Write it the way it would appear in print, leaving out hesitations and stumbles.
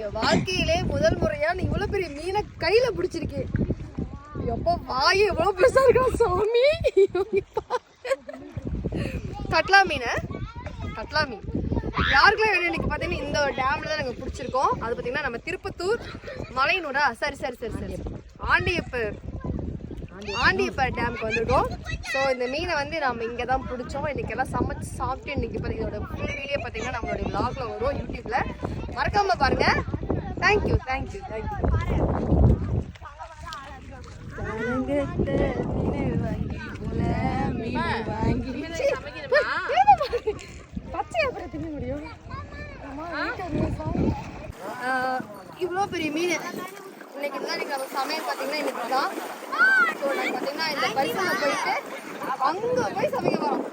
என் வாழ்க்கையிலே முதல் முறையா நீ இவ்வளவு பெரிய மீனை கையில பிடிச்சிருக்கே. எப்போ வாய் எவ்வளவு பெருசா இருக்கா சாமி. கட்லா மீன், கட்லா மீன் யாருக்குலாம் வேணும் இன்னைக்கு பார்த்தீங்கன்னா இந்த டேம்ல தான் நாங்கள் பிடிச்சிருக்கோம். அது பார்த்தீங்கன்னா நம்ம திருப்பத்தூர் மலையனூரா சரி ஆண்டியப்பர் டேமுக்கு வந்திருக்கோம். ஸோ இந்த மீனை வந்து நம்ம இங்கே தான் பிடிச்சோம். இன்னைக்கு எல்லாம் சமைச்சு சாப்பிட்டு இன்னைக்கு இதோட ஃபுல் வீடியோ பார்த்தீங்கன்னா நம்மளுடைய vlogல வரும் யூடியூப்ல. மறக்காம பாருங்க. தேங்க்யூ. இவ்வளோ பெரிய மீன் இன்னைக்கு தான் நீங்கள் சமையல் பார்த்தீங்கன்னா இன்னைக்கு தான். ஸோ நாங்கள் பார்த்தீங்கன்னா இந்த பரிசனை போயிட்டு அங்கே போய் சமைக்க போகிறோம்.